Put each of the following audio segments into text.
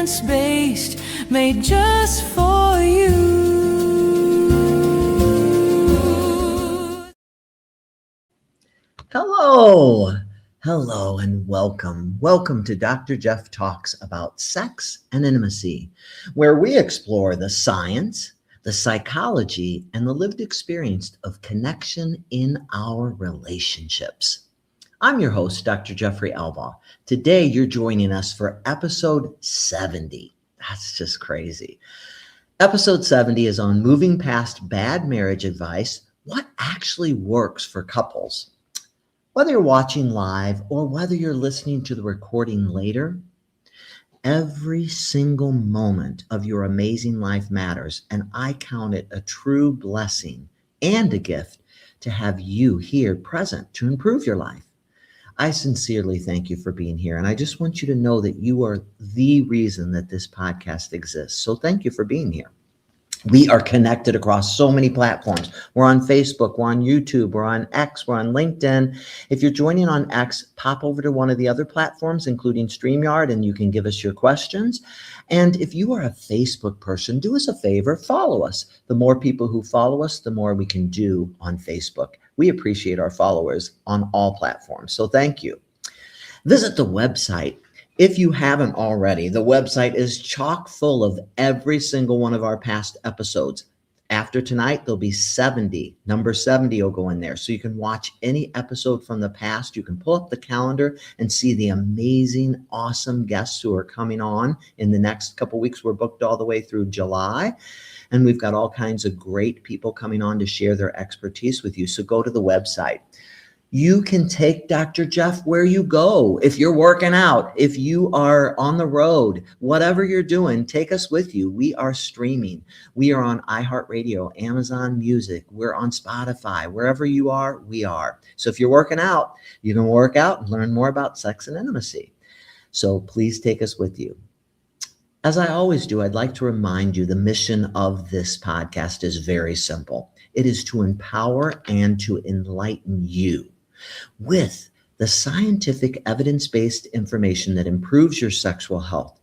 evidence-based, made just for you. Hello, and welcome. Welcome to Dr. Jeff Talks about sex and intimacy, where we explore the science, the psychology, and the lived experience of connection in our relationships. I'm your host, Dr. Jeffrey Albaugh. Today, you're joining us for episode 70. That's just crazy. Episode 70 is on moving past bad marriage advice, what actually works for couples. Whether you're watching live or whether you're listening to the recording later, every single moment of your amazing life matters, and I count it a true blessing and a gift to have you here present to improve your life. I sincerely thank you for being here, and I just want you to know that you are the reason that this podcast exists. So thank you for being here. We are connected across so many platforms. We're on Facebook, we're on YouTube, we're on X, we're on LinkedIn. If you're joining on X, pop over to one of the other platforms, including StreamYard, and you can give us your questions. And if you are a Facebook person, do us a favor, follow us. The more people who follow us, the more we can do on Facebook. We appreciate our followers on all platforms, so thank you. Visit the website. If you haven't already, the website is chock full of every single one of our past episodes. After tonight, there'll be 70. Number 70 will go in there. So you can watch any episode from the past. You can pull up the calendar and see the amazing, awesome guests who are coming on in the next couple weeks. We're booked all the way through July. And we've got all kinds of great people coming on to share their expertise with you. So go to the website. You can take Dr. Jeff where you go. If you're working out, if you are on the road, whatever you're doing, take us with you. We are streaming. We are on iHeartRadio, Amazon Music. We're on Spotify. Wherever you are, we are. So if you're working out, you can work out and learn more about sex and intimacy. So please take us with you. As I always do, I'd like to remind you the mission of this podcast is very simple. It is to empower and to enlighten you with the scientific evidence-based information that improves your sexual health,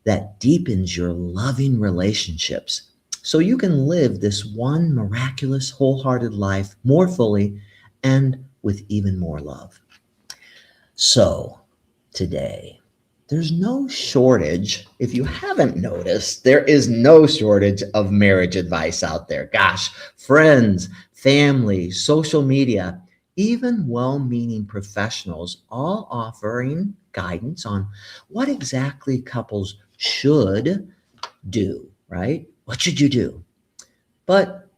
that deepens your loving relationships, so you can live this one miraculous, wholehearted life more fully and with even more love. So today, there's no shortage. If you haven't noticed, there is no shortage of marriage advice out there. Gosh, friends, family, social media, even well-meaning professionals, all offering guidance on what exactly couples should do, right? What should you do? But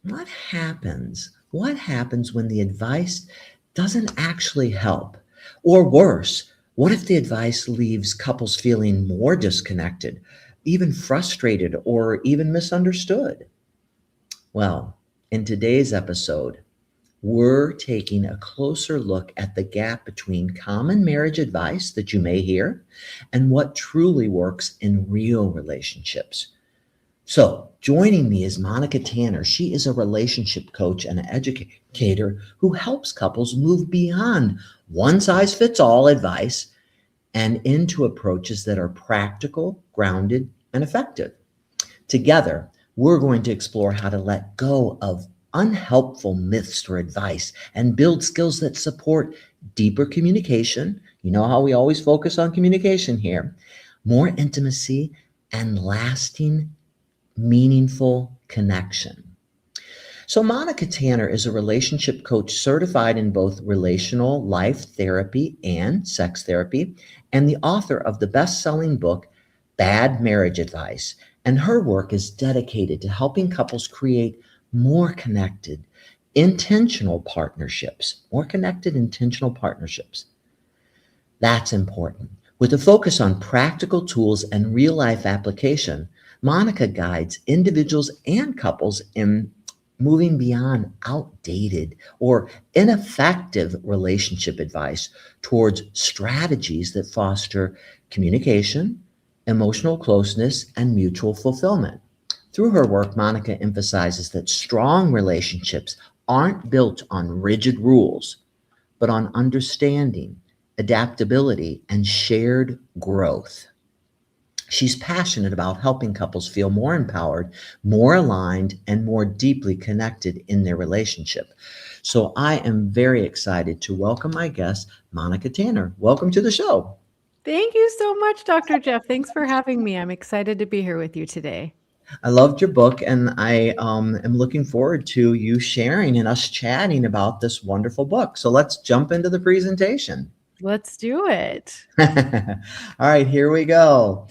what happens? What happens when the advice doesn't actually help? Or worse, what if the advice leaves couples feeling more disconnected, even frustrated, or even misunderstood? Well, in today's episode, we're taking a closer look at the gap between common marriage advice that you may hear and what truly works in real relationships. So joining me is Monica Tanner. She is a relationship coach and an educator who helps couples move beyond one-size-fits-all advice and into approaches that are practical, grounded, and effective. Together, we're going to explore how to let go of unhelpful myths or advice and build skills that support deeper communication. You know how we always focus on communication here, more intimacy, and lasting, meaningful connection. So Monica Tanner is a relationship coach certified in both relational life therapy and sex therapy, and the author of the best-selling book, Bad Marriage Advice. And her work is dedicated to helping couples create more connected, intentional partnerships. That's important. With a focus on practical tools and real-life application, Monica guides individuals and couples in moving beyond outdated or ineffective relationship advice towards strategies that foster communication, emotional closeness, and mutual fulfillment. Through her work, Monica emphasizes that strong relationships aren't built on rigid rules, but on understanding, adaptability, and shared growth. She's passionate about helping couples feel more empowered, more aligned, and more deeply connected in their relationship. So I am very excited to welcome my guest, Monica Tanner. Welcome to the show. Thank you so much, Dr. Jeff. Thanks for having me. I'm excited to be here with you today. I loved your book, and I am looking forward to you sharing and us chatting about this wonderful book. So let's jump into the presentation. Let's do it. All right, here we go.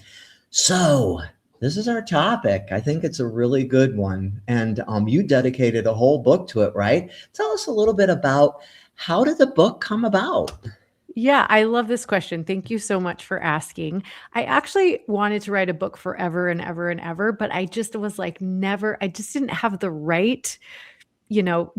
So this is our topic. I think it's a really good one. And you dedicated a whole book to it, right? Tell us a little bit about how did the book come about? Yeah, I love this question. Thank you so much for asking. I actually wanted to write a book forever and ever and ever, but I just was like, I just didn't have the right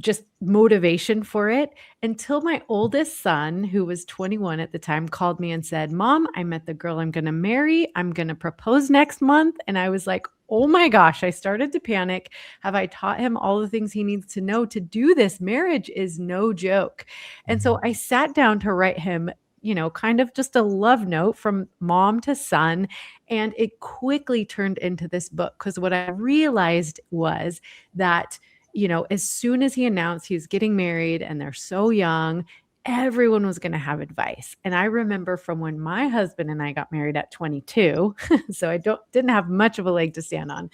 just motivation for it until my oldest son, who was 21 at the time, called me and said, "Mom, I met the girl I'm going to marry. I'm going to propose next month." And I was like, oh my gosh, I started to panic. Have I taught him all the things he needs to know to do this? Marriage is no joke. And so I sat down to write him, kind of just a love note from mom to son. And it quickly turned into this book because what I realized was that as soon as he announced he was getting married and they're so young, everyone was going to have advice. And I remember from when my husband and I got married at 22, so I didn't have much of a leg to stand on.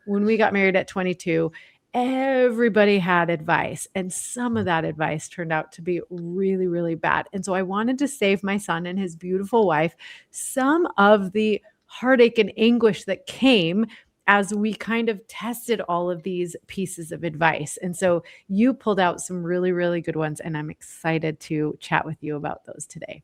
When we got married at 22, everybody had advice, and some of that advice turned out to be really, really bad. And so I wanted to save my son and his beautiful wife some of the heartache and anguish that came as we kind of tested all of these pieces of advice. And so you pulled out some really, really good ones, and I'm excited to chat with you about those today.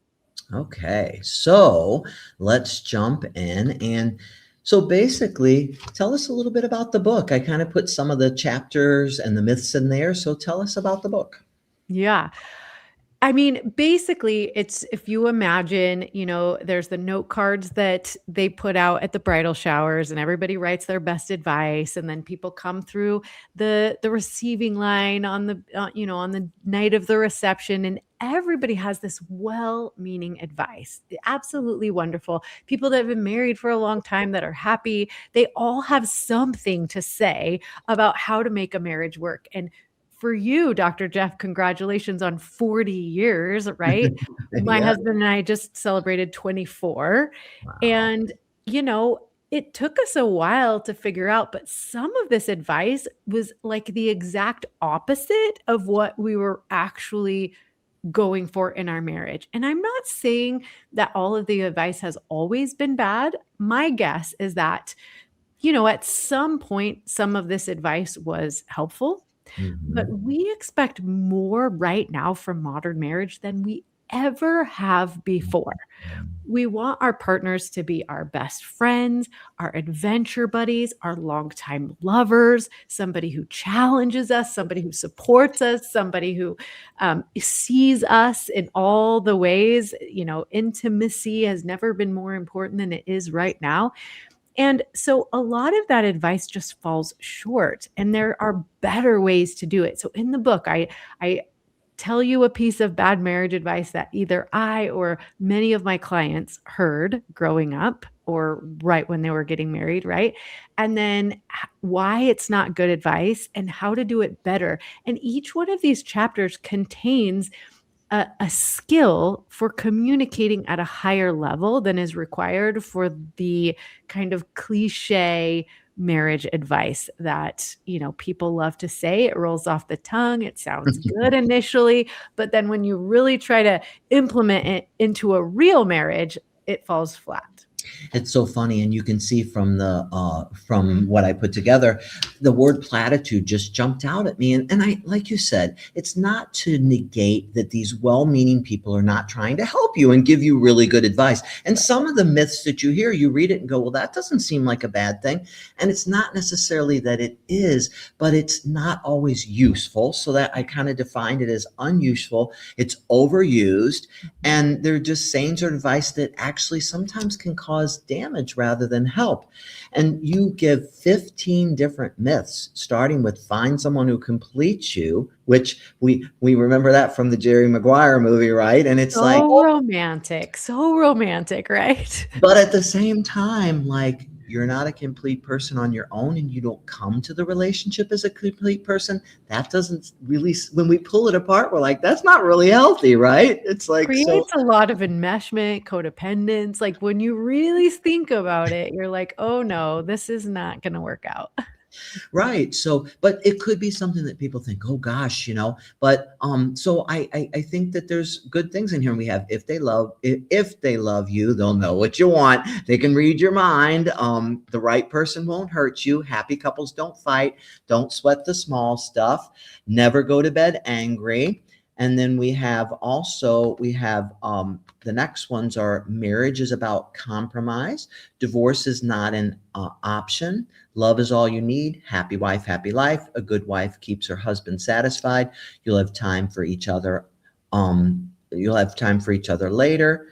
Okay, so let's jump in. And so basically, tell us a little bit about the book. I kind of put some of the chapters and the myths in there. So tell us about the book. Yeah. I mean, basically, it's if you imagine, there's the note cards that they put out at the bridal showers and everybody writes their best advice. And then people come through the receiving line on on the night of the reception. And everybody has this well-meaning advice. Absolutely wonderful. People that have been married for a long time that are happy, they all have something to say about how to make a marriage work. And for you, Dr. Jeff, congratulations on 40 years, right? My Yeah. husband and I just celebrated 24. Wow. And, it took us a while to figure out, but some of this advice was like the exact opposite of what we were actually going for in our marriage. And I'm not saying that all of the advice has always been bad. My guess is that, at some point, some of this advice was helpful. But Mhm. we expect more right now from modern marriage than we ever have before. We want our partners to be our best friends, our adventure buddies, our longtime lovers, somebody who challenges us, somebody who supports us, somebody who sees us in all the ways. Intimacy has never been more important than it is right now. And so a lot of that advice just falls short, and there are better ways to do it. So in the book, I tell you a piece of bad marriage advice that either I or many of my clients heard growing up or right when they were getting married, right? And then why it's not good advice and how to do it better. And each one of these chapters contains a skill for communicating at a higher level than is required for the kind of cliche marriage advice that, people love to say. It rolls off the tongue. It sounds good initially, but then when you really try to implement it into a real marriage, it falls flat. It's so funny, and you can see from from what I put together, the word platitude just jumped out at me. And I, like you said, it's not to negate that these well-meaning people are not trying to help you and give you really good advice. And some of the myths that you hear, you read it and go, well, that doesn't seem like a bad thing. And it's not necessarily that it is, but it's not always useful. So that I kind of defined it as unuseful. It's overused, and they're just sayings or advice that actually sometimes can cause cause damage rather than help. And you give 15 different myths, starting with find someone who completes you, which we remember that from the Jerry Maguire movie, right? And it's like, So romantic, right? but at the same time, like, you're not a complete person on your own and you don't come to the relationship as a complete person. That doesn't really, when we pull it apart, we're like, that's not really healthy, right? It's like, so Creates a lot of enmeshment, codependence. Like when you really think about it, you're like, oh no, this is not going to work out. right. So, but it could be something that people think, oh gosh, but so I think that there's good things in here. And we have if they love you, they'll know what you want. They can read your mind. The right person won't hurt you. Happy couples don't fight. Don't sweat the small stuff. Never go to bed angry. And then we have the next ones are marriage is about compromise. Divorce is not an option. Love is all you need. Happy wife, happy life. A good wife keeps her husband satisfied. You'll have time for each other. You'll have time for each other later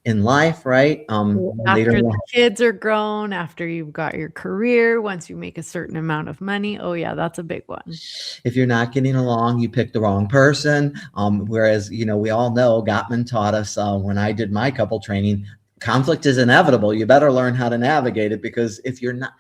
in life, right? Later After in the life. kids are grown, after you've got your career, once you make a certain amount of money. Oh yeah, that's a big one. If you're not getting along, you pick the wrong person. Whereas, we all know Gottman taught us when I did my couple training, conflict is inevitable. You better learn how to navigate it, because if you're not,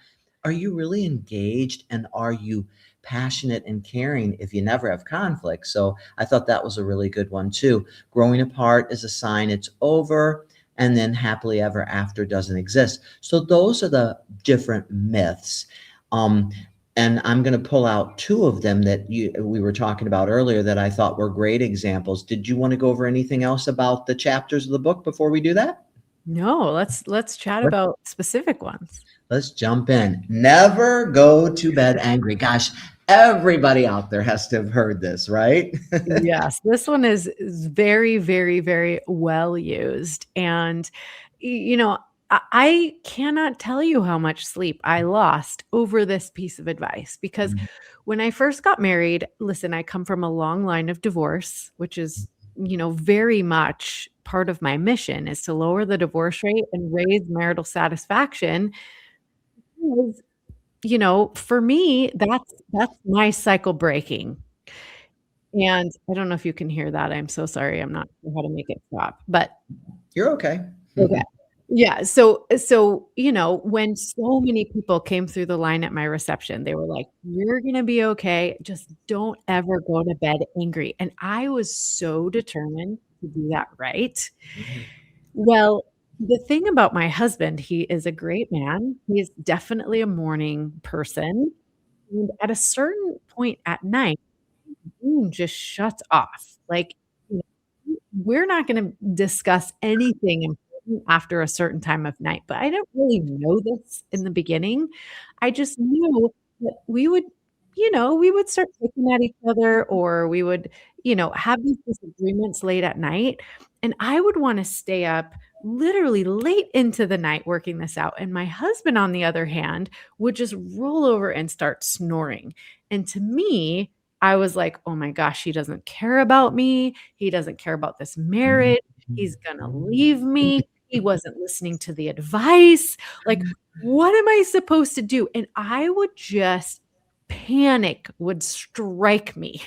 are you really engaged and are you passionate and caring if you never have conflict? So I thought that was a really good one too. Growing apart is a sign it's over, and then happily ever after doesn't exist. So those are the different myths. And I'm going to pull out two of them that we were talking about earlier that I thought were great examples. Did you want to go over anything else about the chapters of the book before we do that? No, let's chat about specific ones. Let's jump in. Never go to bed angry. Gosh, everybody out there has to have heard this, right? Yes, this one is very, very, very well used. And, I cannot tell you how much sleep I lost over this piece of advice because when I first got married, listen, I come from a long line of divorce, which is, very much part of my mission is to lower the divorce rate and raise marital satisfaction. Because, for me, that's my cycle breaking. And I don't know if you can hear that. I'm so sorry. I'm not sure how to make it stop, but You're okay. okay. Yeah. So, when so many people came through the line at my reception, they were like, "You're gonna be okay. Just don't ever go to bed angry." And I was so determined to do that right. Well, the thing about my husband, he is a great man. He is definitely a morning person. And at a certain point at night, just shuts off. Like, you we're not gonna discuss anything important after a certain time of night, but I didn't really know this in the beginning. I just knew that we would start picking at each other or we would, have these disagreements late at night, and I would wanna stay up literally late into the night working this out, and my husband, on the other hand, would just roll over and start snoring, and to me, I was like, "Oh my gosh, he doesn't care about me. He doesn't care about this marriage. He's gonna leave me. He wasn't listening to the advice. Like, what am I supposed to do?" And I would just panic would strike me.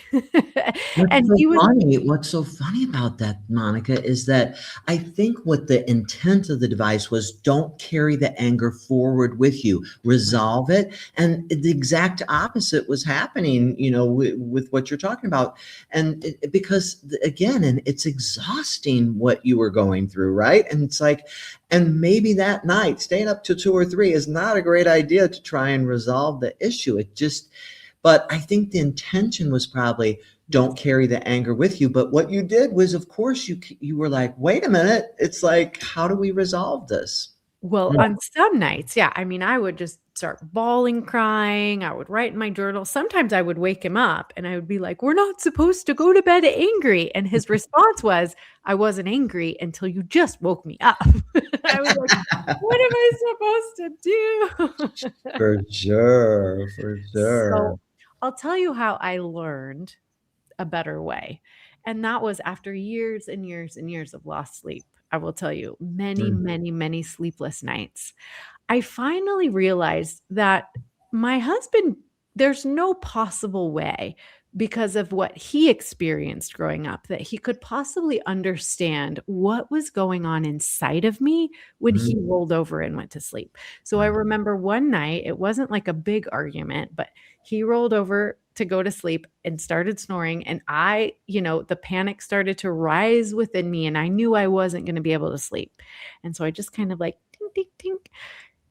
And he was What's so funny about that, Monica, is that I think what the intent of the device was, don't carry the anger forward with you, resolve it. And the exact opposite was happening, with what you're talking about. And because again, and it's exhausting what you were going through, right? And it's like, and maybe that night, staying up to 2 or 3 is not a great idea to try and resolve the issue. But I think the intention was probably don't carry the anger with you. But what you did was, of course, you were like, wait a minute. It's like, how do we resolve this? Well, Yeah. on some nights, yeah, I mean, I would just start bawling, crying. I would write in my journal. Sometimes I would wake him up and I would be like, "We're not supposed to go to bed angry." And his response was, "I wasn't angry until you just woke me up." I was like, "What am I supposed to do?" For sure, for sure. So I'll tell you how I learned a better way. And that was after years and years and years of lost sleep. I will tell you, many, Mm, many, many sleepless nights. I finally realized that my husband, there's no possible way because of what he experienced growing up that he could possibly understand what was going on inside of me when mm, he rolled over and went to sleep. So I wow. remember one night, it wasn't like a big argument, but he rolled over to go to sleep and started snoring. And the panic started to rise within me, and I knew I wasn't going to be able to sleep. And so I just kind of like, tink, tink, tink,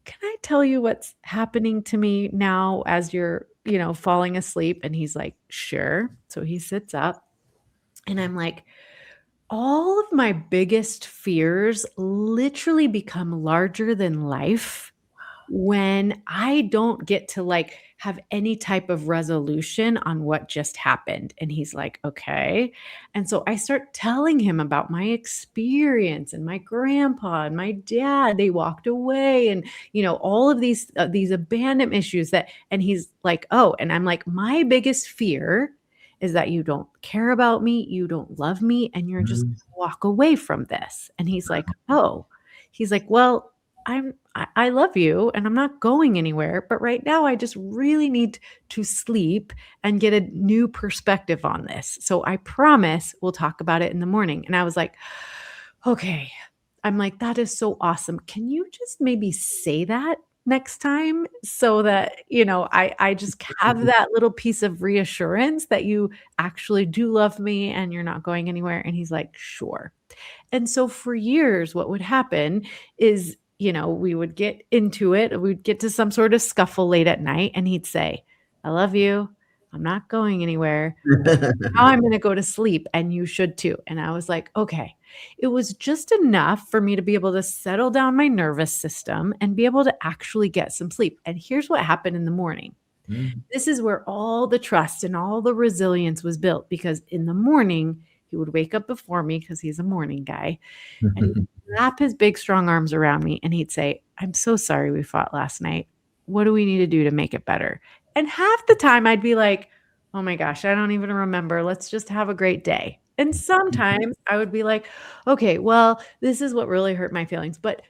can I tell you what's happening to me now as you're, falling asleep? And he's like, sure. So he sits up and I'm like, all of my biggest fears literally become larger than life when I don't get to, like, have any type of resolution on what just happened. And he's like, "Okay." And so I start telling him about my experience and my grandpa and my dad, they walked away and, all of these abandonment issues and he's like, "Oh," and I'm like, "My biggest fear is that you don't care about me, you don't love me, and you're just Mm, gonna walk away from this." And he's like, "Oh." He's like, "Well, I love you and I'm not going anywhere, but right now I just really need to sleep and get a new perspective on this. So I promise we'll talk about it in the morning." And I was like, "Okay." I'm like, "That is so awesome. Can you just maybe say that next time so that, I just have that little piece of reassurance that you actually do love me and you're not going anywhere?" And he's like, "Sure." And so for years, what would happen is, we would get into it. We'd get to some sort of scuffle late at night, and he'd say, "I love you. I'm not going anywhere, but now I'm going to go to sleep, and you should too." And I was like, okay. It was just enough for me to be able to settle down my nervous system and be able to actually get some sleep. And here's what happened in the morning. mm, This is where all the trust and all the resilience was built because in the morning, he would wake up before me because he's a morning guy and he'd wrap his big, strong arms around me and he'd say, "I'm so sorry we fought last night. What do we need to do to make it better?" And half the time I'd be like, "Oh my gosh, I don't even remember. Let's just have a great day." And sometimes I would be like, "Okay, well, this is what really hurt my feelings." But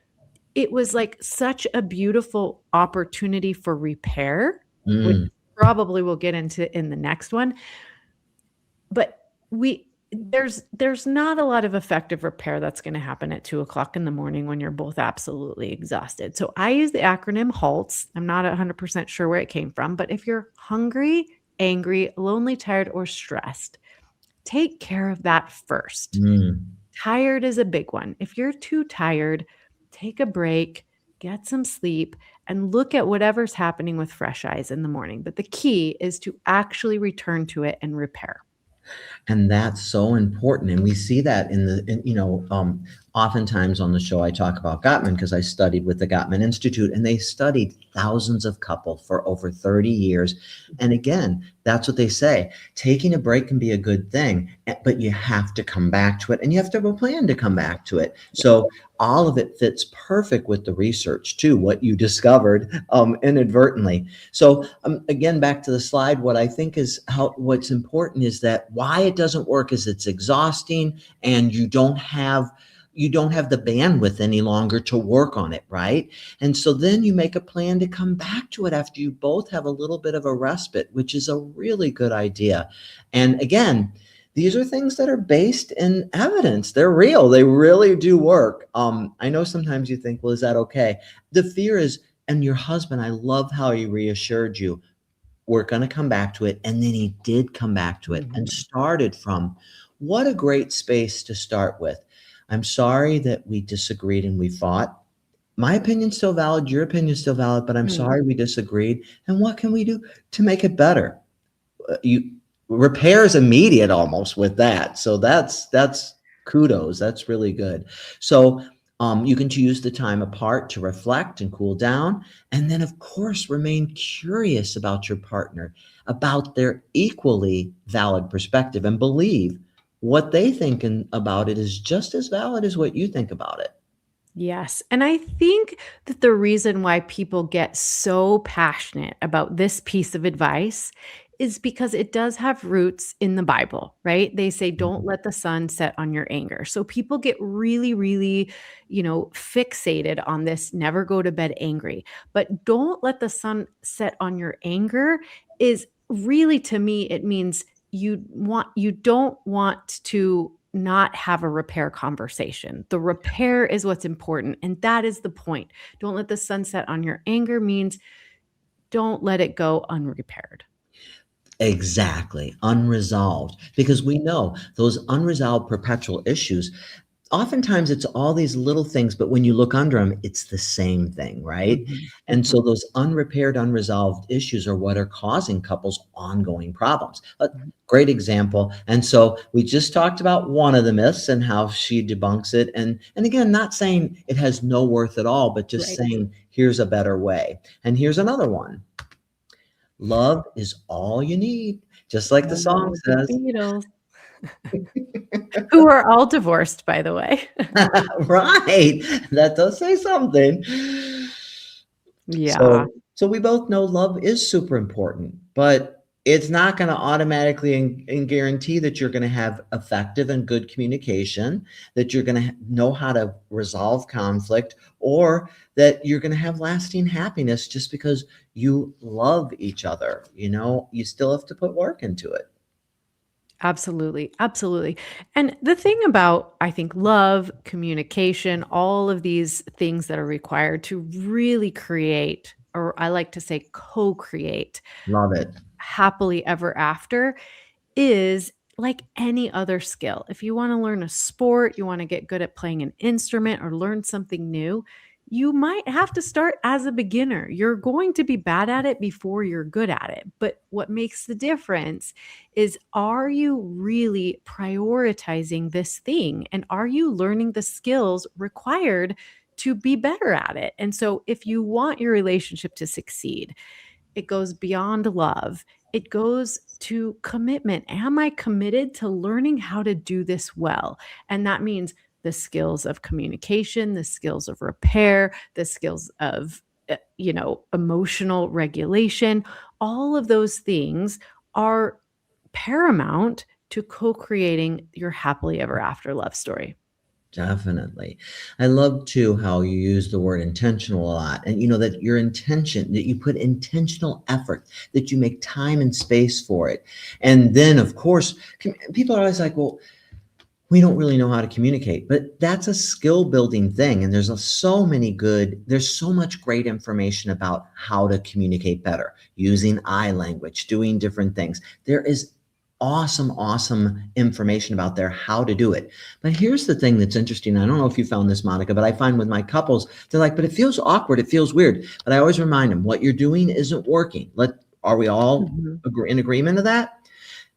it was like such a beautiful opportunity for repair, which mm, probably we'll get into in the next one. But there's not a lot of effective repair that's gonna happen at 2 o'clock in the morning when you're both absolutely exhausted. So I use the acronym HALTS. I'm not 100% sure where it came from, but if you're hungry, angry, lonely, tired, or stressed, take care of that first. mm. Tired is a big one. If you're too tired, take a break, get some sleep, and look at whatever's happening with fresh eyes in the morning. But the key is to actually return to it and repair. And that's so important. And we see that oftentimes on the show, I talk about Gottman because I studied with the Gottman Institute and they studied thousands of couples for over 30 years. And again, that's what they say. Taking a break can be a good thing, but you have to come back to it and you have to have a plan to come back to it. So all of it fits perfect with the research too, what you discovered inadvertently. So again, back to the slide, what I think is what's important is that why it doesn't work is it's exhausting and you don't have the bandwidth any longer to work on it, right? And so then you make a plan to come back to it after you both have a little bit of a respite, which is a really good idea. And again, these are things that are based in evidence. They're real. They really do work. I know sometimes you think, well, is that okay? The fear is, and your husband, I love how he reassured you, we're going to come back to it. And then he did come back to it and Mhm. started from what a great space to start with. I'm sorry that we disagreed and we fought. My opinion's still valid, your opinion's still valid, but I'm Mm. sorry we disagreed. And what can we do to make it better? You repair is immediate almost with that. So that's kudos. That's really good. So you can choose the time apart to reflect and cool down. And then, of course, remain curious about your partner, about their equally valid perspective, and believe what they think about it is just as valid as what you think about it. Yes. And I think that the reason why people get so passionate about this piece of advice is because it does have roots in the Bible, right? They say, don't Mhm. let the sun set on your anger. So people get really, really, fixated on this, never go to bed angry. But don't let the sun set on your anger is really, to me, it means you don't want to not have a repair conversation. The repair is what's important, and that is the point. Don't let the sun set on your anger means don't let it go unrepaired. Exactly, unresolved, because we know those unresolved perpetual issues, oftentimes it's all these little things, but when you look under them, it's the same thing, right? Mhm, And so mhm, those unrepaired, unresolved issues are what are causing couples ongoing problems. A mhm. great example. And so we just talked about one of the myths and how she debunks it. And again, not saying it has no worth at all, but just Right. saying here's a better way. And here's another one. Love is all you need, just like the song Oh, the says. Beatles, who are all divorced, by the way. Right. That does say something. Yeah, So we both know love is super important, but it's not going to automatically and guarantee that you're going to have effective and good communication, that you're going to know how to resolve conflict, or that you're going to have lasting happiness just because you love each other. You still have to put work into it. absolutely, absolutely. And the thing about, I think, love, communication, all of these things that are required to really create, or I like to say co-create Love it. happily ever after, is like any other skill. If you want to learn a sport, you want to get good at playing an instrument or learn something new, you might have to start as a beginner. You're going to be bad at it before you're good at it. But what makes the difference is, are you really prioritizing this thing? And are you learning the skills required to be better at it? And so, if you want your relationship to succeed, it goes beyond love. It goes to commitment. Am I committed to learning how to do this well? And that means the skills of communication, the skills of repair, the skills of emotional regulation. All of those things are paramount to co-creating your happily ever after love story. Definitely. I love too how you use the word intentional a lot. And that your intention, that you put intentional effort, that you make time and space for it. And then, of course, people are always like, well, we don't really know how to communicate, but that's a skill building thing. And there's so much great information about how to communicate better, using eye language, doing different things. There is awesome information about there how to do it. But here's the thing that's interesting. I don't know if you found this, Monica, but I find with my couples, they're like, but it feels awkward. It feels weird. But I always remind them what you're doing isn't working. Are we all Mhm. in agreement of that?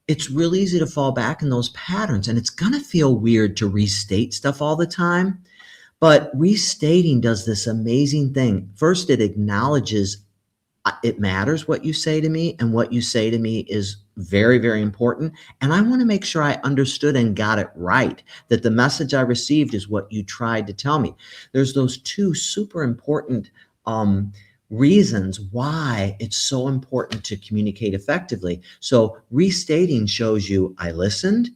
It's real easy to fall back in those patterns, and it's going to feel weird to restate stuff all the time. But restating does this amazing thing. First, it acknowledges it matters what you say to me, and what you say to me is very, very important. And I want to make sure I understood and got it right, that the message I received is what you tried to tell me. There's those two super important reasons why it's so important to communicate effectively. So restating shows you I listened,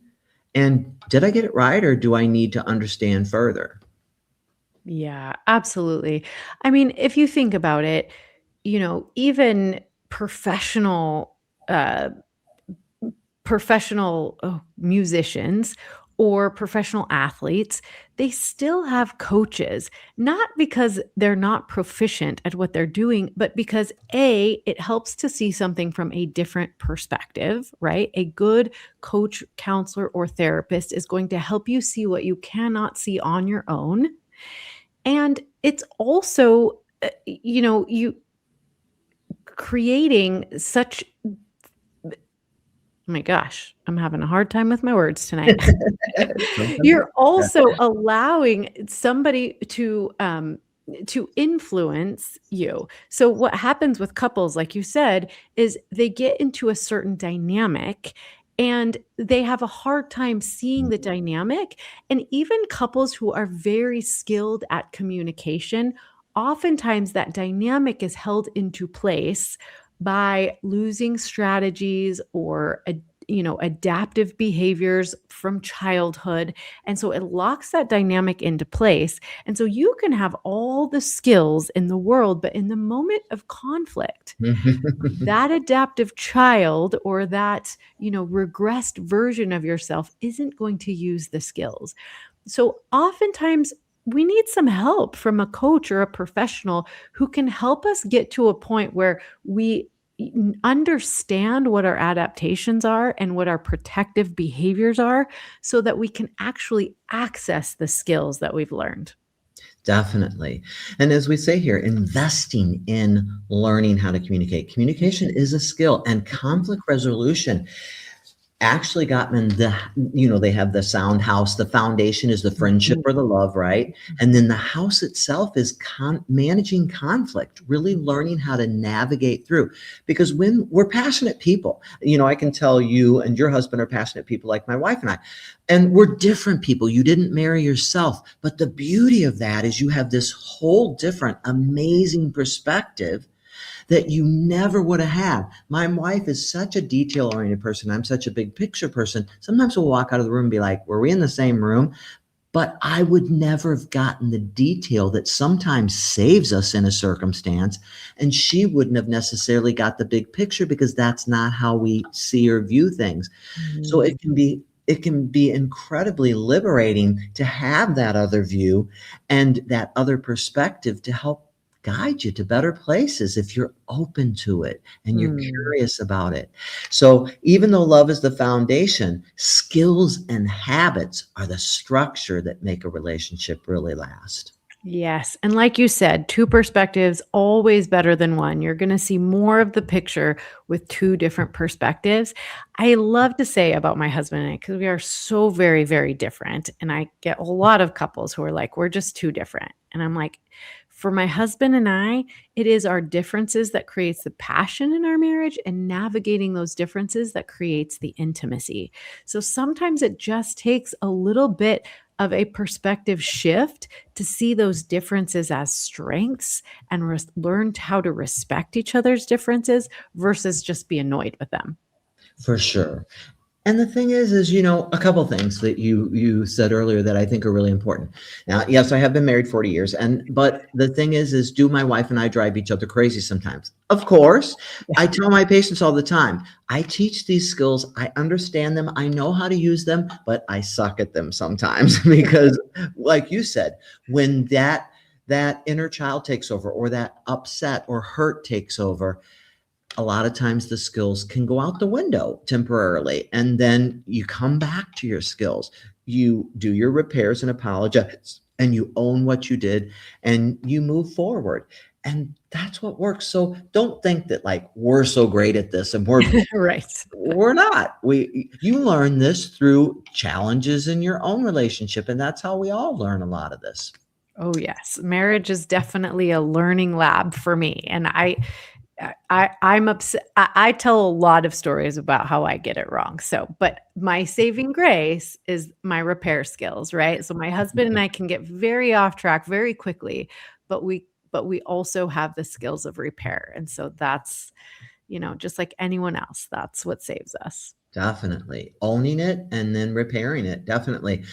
and did I get it right, or do I need to understand further? Yeah, absolutely. I mean, if you think about it, even uh, professional musicians or professional athletes, they still have coaches, not because they're not proficient at what they're doing, but because it helps to see something from a different perspective, right? A good coach, counselor, or therapist is going to help you see what you cannot see on your own. And it's also, you creating such, oh my gosh, I'm having a hard time with my words tonight. Something You're like also allowing somebody to influence you. So what happens with couples, like you said, is they get into a certain dynamic and they have a hard time seeing the that. dynamic. And even couples who are very skilled at communication, oftentimes that dynamic is held into place by losing strategies or adaptive behaviors from childhood. And so it locks that dynamic into place. And so you can have all the skills in the world, but in the moment of conflict, that adaptive child or that, regressed version of yourself isn't going to use the skills. So oftentimes we need some help from a coach or a professional who can help us get to a point where we understand what our adaptations are and what our protective behaviors are so that we can actually access the skills that we've learned. Definitely. And as we say here, investing in learning how to communicate. Communication is a skill, and conflict resolution actually Gottman, they have the sound house. The foundation is the friendship or the love, right? And then the house itself is managing conflict, really learning how to navigate through. Because when we're passionate people, I can tell you and your husband are passionate people like my wife and I, and we're different people. You didn't marry yourself. But the beauty of that is you have this whole different, amazing perspective that you never would have had. My wife is such a detail-oriented person. I'm such a big picture person. Sometimes we'll walk out of the room and be like, were we in the same room? But I would never have gotten the detail that sometimes saves us in a circumstance. And she wouldn't have necessarily got the big picture because that's not how we see or view things. So it can be incredibly liberating to have that other view and that other perspective to help guide you to better places if you're open to it and you're curious about it. So even though love is the foundation, skills and habits are the structure that make a relationship really last. Yes. And like you said, two perspectives always better than one. You're going to see more of the picture with two different perspectives. I love to say about my husband and I, because we are so very, very different. And I get a lot of couples who are like, we're just too different. And I'm like, for my husband and I, it is our differences that creates the passion in our marriage and navigating those differences that creates the intimacy. So sometimes it just takes a little bit of a perspective shift to see those differences as strengths and learn how to respect each other's differences versus just be annoyed with them. For sure. And the thing is, a couple things that you said earlier that I think are really important. Now, yes, I have been married 40 years, but the thing is do my wife and I drive each other crazy sometimes? Of course. I tell my patients all the time, I teach these skills, I understand them, I know how to use them, but I suck at them sometimes because, like you said, when that inner child takes over or that upset or hurt takes over, a lot of times the skills can go out the window temporarily. And then you come back to your skills. You do your repairs and apologize, and you own what you did, and you move forward. And that's what works. So don't think that like we're so great at this and Right. we're not. You learn this through challenges in your own relationship, and that's how we all learn a lot of this. Oh, yes. Marriage is definitely a learning lab for me. And I'm upset. I tell a lot of stories about how I get it wrong. So, but my saving grace is my repair skills, right? So my husband and I can get very off track very quickly, but we also have the skills of repair. And so that's, just like anyone else, that's what saves us. Definitely. Owning it and then repairing it. Definitely.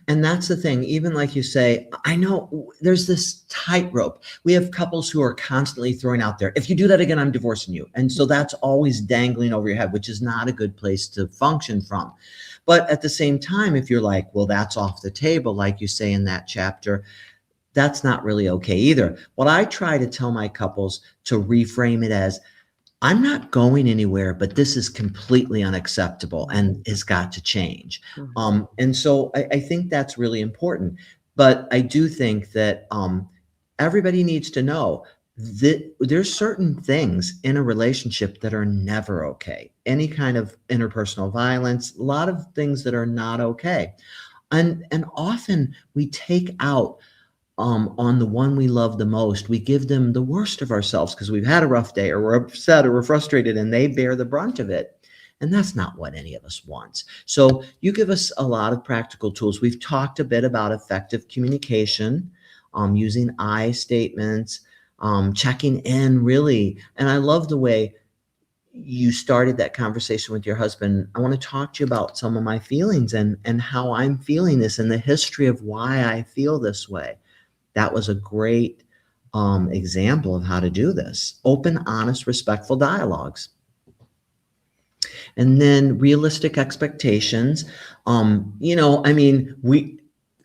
And that's the thing. Even like you say, I know there's this tightrope. We have couples who are constantly throwing out there, if you do that again, I'm divorcing you. And so that's always dangling over your head, which is not a good place to function from. But at the same time, if you're like, well, that's off the table, like you say in that chapter, that's not really okay either. What I try to tell my couples to reframe it as, I'm not going anywhere, but this is completely unacceptable and has got to change. And so I think that's really important. But I do think that everybody needs to know that there's certain things in a relationship that are never okay. Any kind of interpersonal violence, a lot of things that are not okay. And often we take out on the one we love the most, we give them the worst of ourselves because we've had a rough day or we're upset or we're frustrated, and they bear the brunt of it. And that's not what any of us wants. So you give us a lot of practical tools. We've talked a bit about effective communication, using I statements, checking in really. And I love the way you started that conversation with your husband, I want to talk to you about some of my feelings and how I'm feeling this and the history of why I feel this way. That was a great example of how to do this. Open, honest, respectful dialogues. And then realistic expectations. I mean,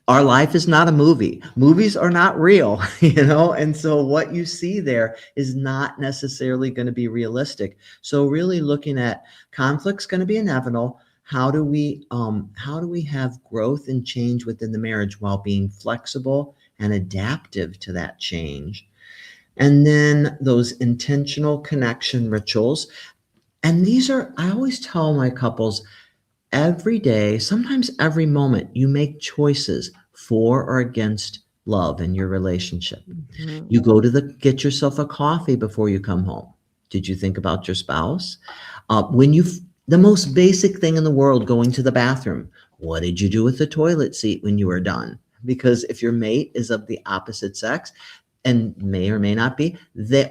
our life is not a movie. Movies are not real, and so what you see there is not necessarily going to be realistic. So really looking at conflict's going to be inevitable. How do we have growth and change within the marriage while being flexible and adaptive to that change? And then those intentional connection rituals. And these are, I always tell my couples, every day, sometimes every moment, you make choices for or against love in your relationship. Mhm. You get yourself a coffee before you come home. Did you think about your spouse? The most basic thing in the world, going to the bathroom. What did you do with the toilet seat when you were done? Because if your mate is of the opposite sex, and may or may not be,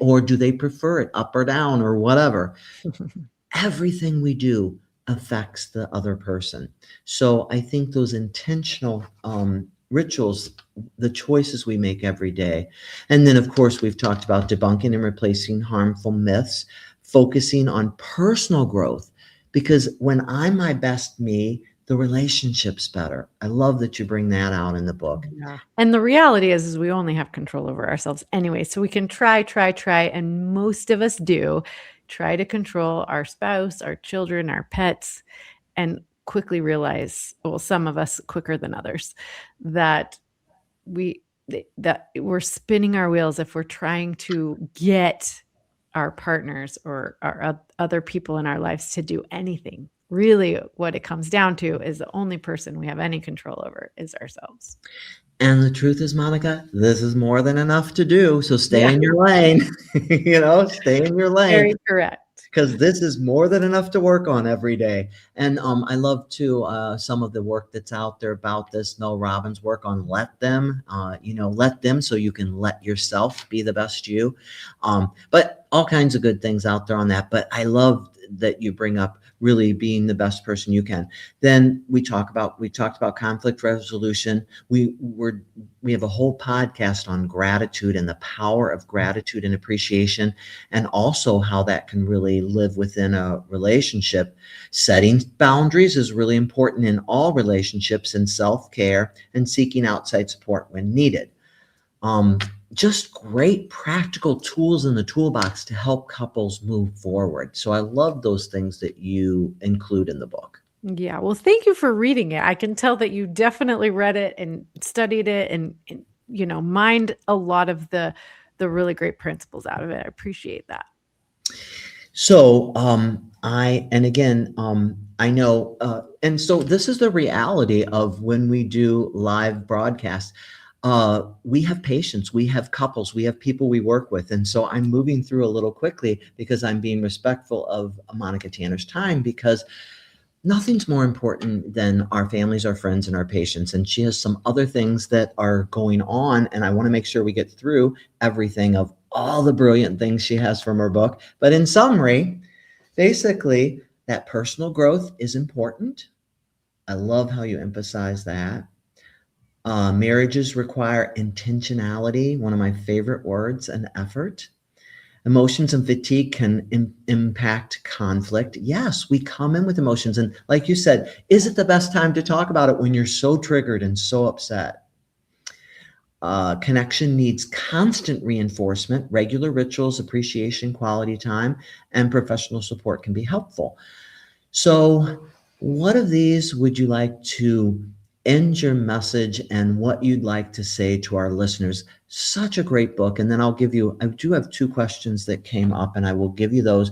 or do they prefer it up or down or whatever? Everything we do affects the other person. So I think those intentional rituals, the choices we make every day. And then, of course, we've talked about debunking and replacing harmful myths, focusing on personal growth, because when I'm my best me, the relationship's better. I love that you bring that out in the book. Yeah. And the reality is we only have control over ourselves anyway. So we can try, and most of us do try to control our spouse, our children, our pets, and quickly realize, well, some of us quicker than others, that we're spinning our wheels if we're trying to get our partners or our other people in our lives to do anything. Really, what it comes down to is the only person we have any control over is ourselves. And the truth is, Monica, this is more than enough to do. So stay Yeah. in your lane, stay in your lane. Very correct. Because this is more than enough to work on every day. And I love too some of the work that's out there about this. Mel Robbins' work on let them, let them so you can let yourself be the best you. But all kinds of good things out there on that. But I love that you bring up really being the best person you can. Then we talked about conflict resolution. We have a whole podcast on gratitude and the power of gratitude and appreciation, and also how that can really live within a relationship. Setting boundaries is really important in all relationships, and self-care and seeking outside support when needed. Just great practical tools in the toolbox to help couples move forward. So I love those things that you include in the book. Yeah. Well, thank you for reading it. I can tell that you definitely read it and studied it and mined a lot of the really great principles out of it. I appreciate that. So I know, and so this is the reality of when we do live broadcasts. We have patients, we have couples, we have people we work with. And so I'm moving through a little quickly because I'm being respectful of Monica Tanner's time, because nothing's more important than our families, our friends, and our patients. And she has some other things that are going on, and I want to make sure we get through everything of all the brilliant things she has from her book. But in summary, basically, that personal growth is important. I love how you emphasize that. Marriages require intentionality, one of my favorite words, and effort. Emotions and fatigue can impact conflict. Yes, we come in with emotions. And like you said, is it the best time to talk about it when you're so triggered and so upset? Connection needs constant reinforcement. Regular rituals, appreciation, quality time, and professional support can be helpful. So, what of these would you like to end your message, and what you'd like to say to our listeners? Such a great book. And then I do have 2 questions that came up, and I will give you those.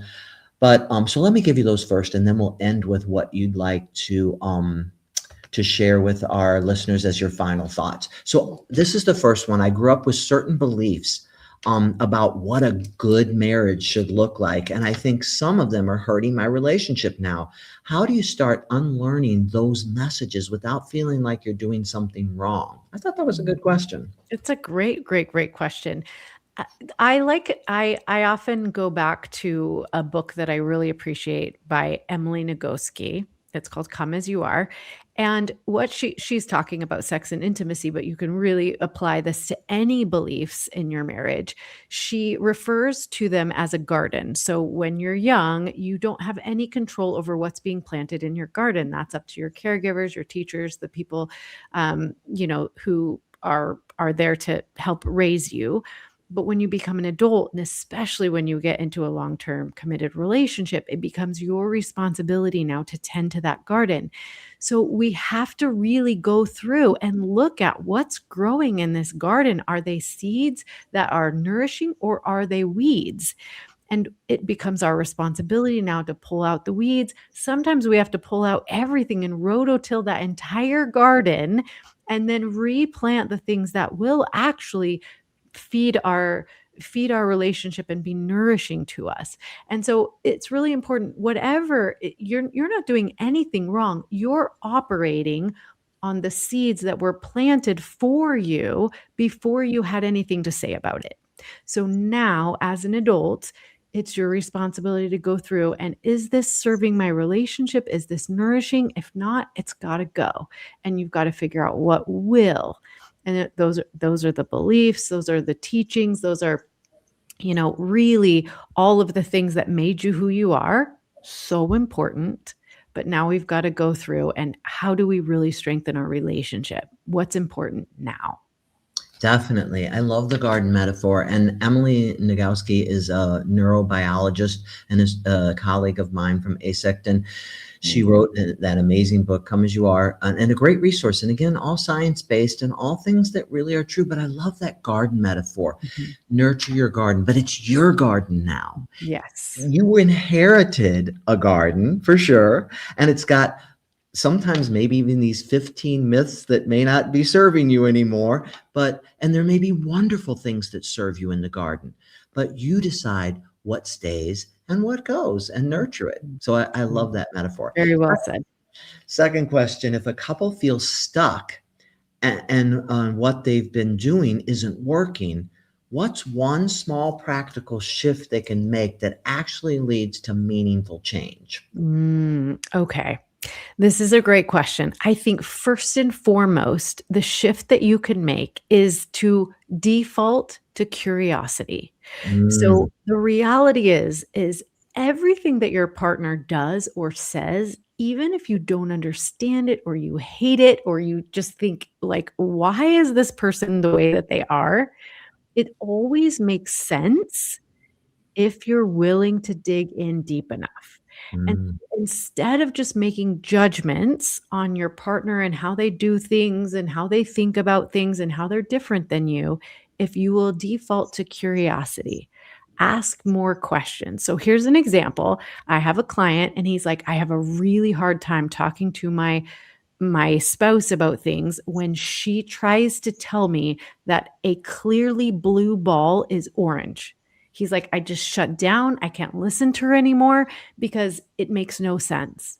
But so let me give you those first, and then we'll end with what you'd like to share with our listeners as your final thoughts. So this is the first one. I grew up with certain beliefs about what a good marriage should look like. And I think some of them are hurting my relationship now. How do you start unlearning those messages without feeling like you're doing something wrong? I thought that was a good question. It's a great, great, great question. I often go back to a book that I really appreciate by Emily Nagoski. It's called Come As You Are. And what she's talking about sex and intimacy, but you can really apply this to any beliefs in your marriage. She refers to them as a garden. So when you're young, you don't have any control over what's being planted in your garden. That's up to your caregivers, your teachers, the people who are there to help raise you. But when you become an adult, and especially when you get into a long-term committed relationship, it becomes your responsibility now to tend to that garden. So we have to really go through and look at what's growing in this garden. Are they seeds that are nourishing, or are they weeds? And it becomes our responsibility now to pull out the weeds. Sometimes we have to pull out everything and rototill that entire garden and then replant the things that will actually feed our relationship and be nourishing to us. And so it's really important, you're not doing anything wrong. You're operating on the seeds that were planted for you before you had anything to say about it. So now, as an adult, it's your responsibility to go through and, is this serving my relationship? Is this nourishing? If not, it's got to go. And you've got to figure out what will. And those are the beliefs, those are the teachings, those are, really all of the things that made you who you are. So important. But now we've got to go through, and how do we really strengthen our relationship? What's important now? Definitely. I love the garden metaphor. And Emily Nagoski is a neurobiologist and is a colleague of mine from ASECT. And she wrote that amazing book, Come As You Are, and a great resource. And again, all science-based and all things that really are true. But I love that garden metaphor. Nurture your garden, but it's your garden now. Yes. You inherited a garden for sure. And it's got sometimes maybe even these 15 myths that may not be serving you anymore, and there may be wonderful things that serve you in the garden, but you decide what stays and what goes and nurture it. So I love that metaphor. Very well said. Second question, if a couple feels stuck and what they've been doing isn't working, what's one small practical shift they can make that actually leads to meaningful change? Okay. This is a great question. I think first and foremost, the shift that you can make is to default to curiosity. So the reality is everything that your partner does or says, even if you don't understand it or you hate it or you just think like, why is this person the way that they are? It always makes sense if you're willing to dig in deep enough. And instead of just making judgments on your partner and how they do things and how they think about things and how they're different than you, if you will default to curiosity, ask more questions. So here's an example. I have a client and he's like, I have a really hard time talking to my spouse about things when she tries to tell me that a clearly blue ball is orange. He's like, I just shut down. I can't listen to her anymore because it makes no sense.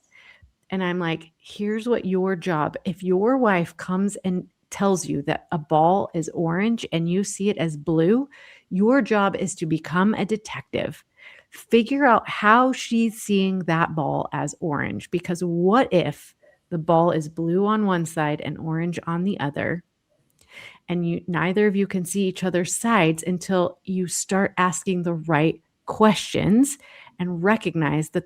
And I'm like, here's what your job, if your wife comes and tells you that a ball is orange and you see it as blue, your job is to become a detective. Figure out how she's seeing that ball as orange, because what if the ball is blue on one side and orange on the other? And neither of you can see each other's sides until you start asking the right questions and recognize that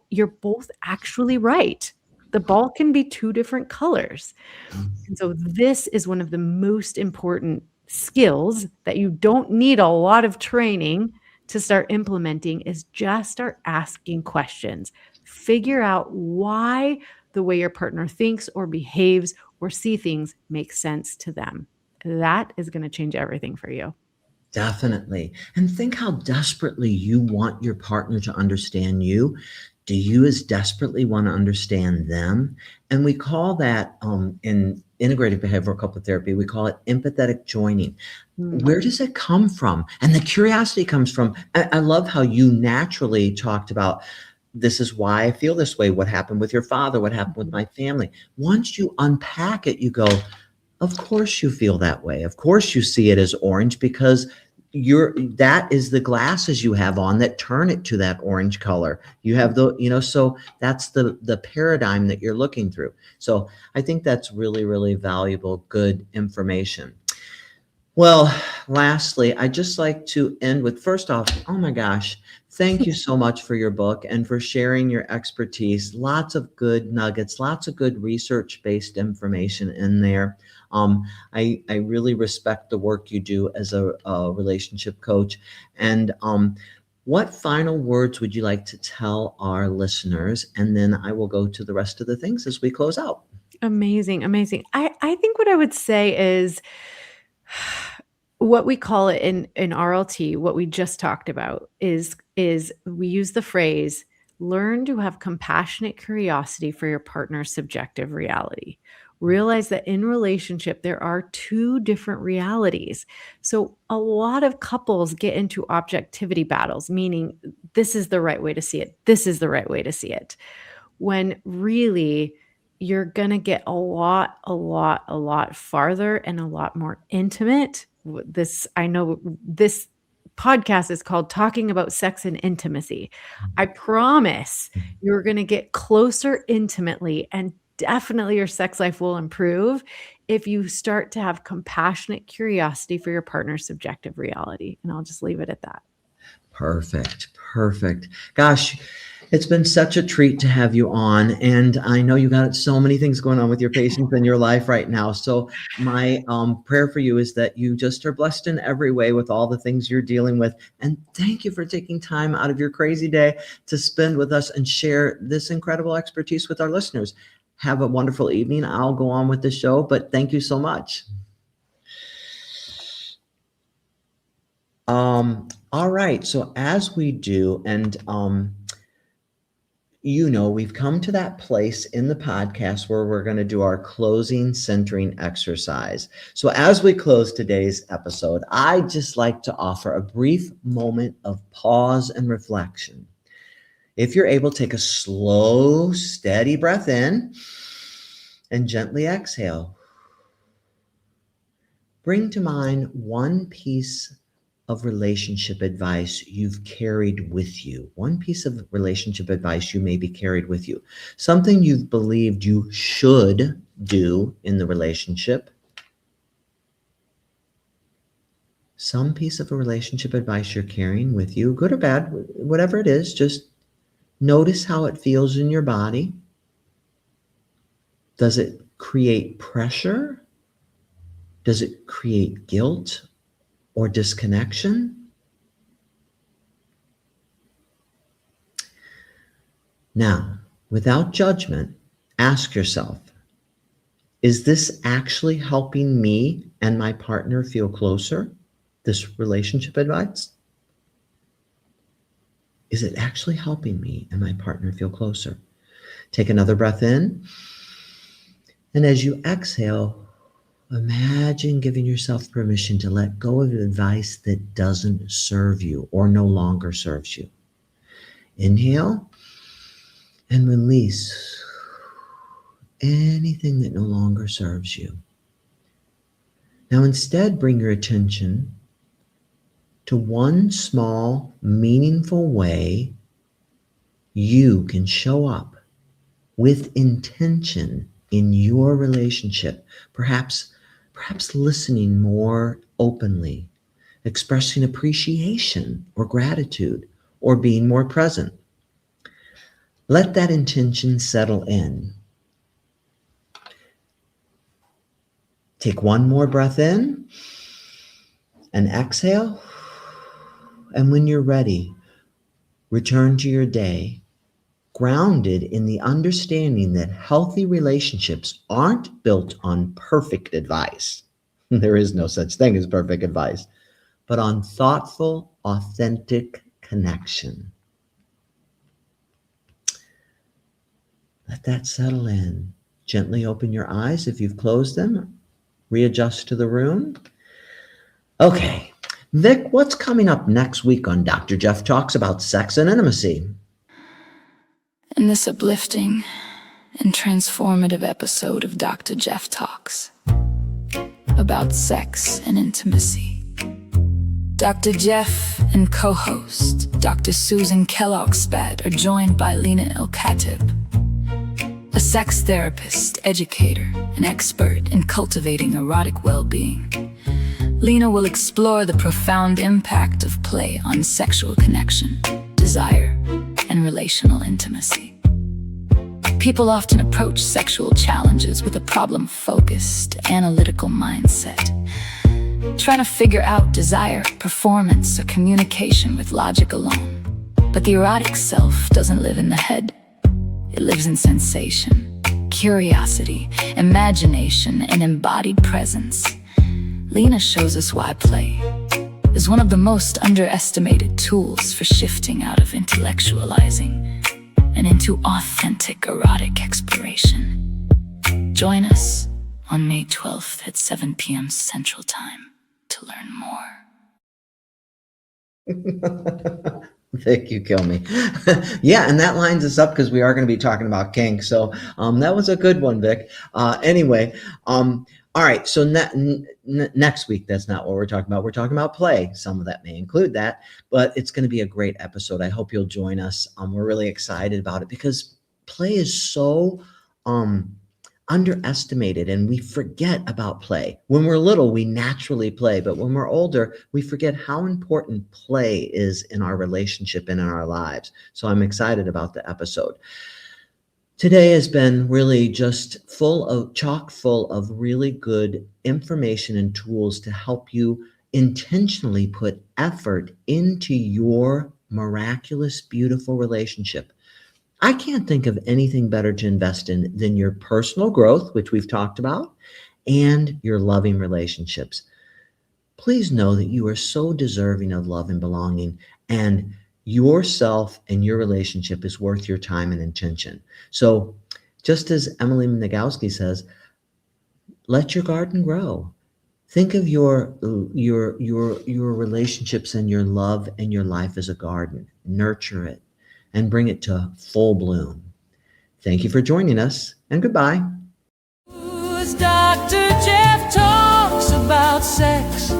you're both actually right. The ball can be two different colors. And so this is one of the most important skills that you don't need a lot of training to start implementing, is just start asking questions. Figure out why the way your partner thinks or behaves or see things makes sense to them. That is going to change everything for you. Definitely. And think how desperately you want your partner to understand you. Do you as desperately want to understand them? And we call that in integrative behavioral couple therapy, we call it empathetic joining. Where does it come from? And the curiosity comes from, I love how you naturally talked about, this is why I feel this way. What happened with your father? What happened with my family? Once you unpack it, you go, of course you feel that way. Of course you see it as orange because that is the glasses you have on that turn it to that orange color. You have so that's the paradigm that you're looking through. So I think that's really, really valuable, good information. Well, lastly, I'd just like to end with, first off, oh my gosh, thank you so much for your book and for sharing your expertise. Lots of good nuggets, lots of good research-based information in there. I really respect the work you do as a relationship coach. And what final words would you like to tell our listeners? And then I will go to the rest of the things as we close out. Amazing. Amazing. I think what I would say is what we call it in RLT, what we just talked about is we use the phrase, learn to have compassionate curiosity for your partner's subjective reality. Realize that in relationship, there are two different realities. So a lot of couples get into objectivity battles, meaning this is the right way to see it. This is the right way to see it. When really you're going to get a lot farther and a lot more intimate. I know this podcast is called Talking About Sex and Intimacy. I promise you're going to get closer intimately, and definitely your sex life will improve if you start to have compassionate curiosity for your partner's subjective reality. And I'll just leave it at that. Perfect. Gosh, it's been such a treat to have you on. And I know you got so many things going on with your patients in your life right now. So my prayer for you is that you just are blessed in every way with all the things you're dealing with. And thank you for taking time out of your crazy day to spend with us and share this incredible expertise with our listeners. Have a wonderful evening. I'll go on with the show, but thank you so much. All right. So as we do, and we've come to that place in the podcast where we're going to do our closing centering exercise. So as we close today's episode, I'd just like to offer a brief moment of pause and reflection. If you're able, take a slow, steady breath in and gently exhale. Bring to mind one piece of relationship advice you've carried with you. One piece of relationship advice you maybe carried with you. Something you've believed you should do in the relationship. Some piece of a relationship advice you're carrying with you, good or bad, whatever it is, just notice how it feels in your body. Does it create pressure? Does it create guilt or disconnection? Now, without judgment, ask yourself, is this actually helping me and my partner feel closer? This relationship advice? Is it actually helping me and my partner feel closer? Take another breath in. And as you exhale, imagine giving yourself permission to let go of advice that doesn't serve you or no longer serves you. Inhale and release anything that no longer serves you. Now instead, bring your attention to one small, meaningful way you can show up with intention in your relationship, perhaps listening more openly, expressing appreciation or gratitude, or being more present. Let that intention settle in. Take one more breath in and exhale. And when you're ready, return to your day, grounded in the understanding that healthy relationships aren't built on perfect advice. There is no such thing as perfect advice, but on thoughtful, authentic connection. Let that settle in. Gently open your eyes if you've closed them. Readjust to the room. Okay, Vic, what's coming up next week on Dr. Jeff Talks About Sex and Intimacy? In this uplifting and transformative episode of Dr. Jeff Talks About Sex and Intimacy, Dr. Jeff and co-host Dr. Susan Kellogg-Spad are joined by Lena El-Khatib, a sex therapist, educator, and expert in cultivating erotic well-being. Lena will explore the profound impact of play on sexual connection, desire, and relational intimacy. People often approach sexual challenges with a problem-focused, analytical mindset, trying to figure out desire, performance, or communication with logic alone. But the erotic self doesn't live in the head. It lives in sensation, curiosity, imagination, and embodied presence. Lena shows us why play is one of the most underestimated tools for shifting out of intellectualizing and into authentic erotic exploration. Join us on May 12th at 7 p.m. Central Time to learn more. Vic, you kill me. Yeah, and that lines us up because we are going to be talking about kink. So that was a good one, Vic. Anyway, all right. So next week, that's not what we're talking about. We're talking about play. Some of that may include that, but it's going to be a great episode. I hope you'll join us. We're really excited about it because play is so underestimated, and we forget about play. When we're little, we naturally play, but when we're older, we forget how important play is in our relationship and in our lives. So I'm excited about the episode. Today has been really just chock full of really good information and tools to help you intentionally put effort into your miraculous, beautiful relationship. I can't think of anything better to invest in than your personal growth, which we've talked about, and your loving relationships. Please know that you are so deserving of love and belonging, and yourself and your relationship is worth your time and attention. So just as Emily Nagoski says, let your garden grow. Think of your relationships and your love and your life as a garden. Nurture it and bring it to full bloom. Thank you for joining us, and goodbye. As Dr. Jeff talks about sex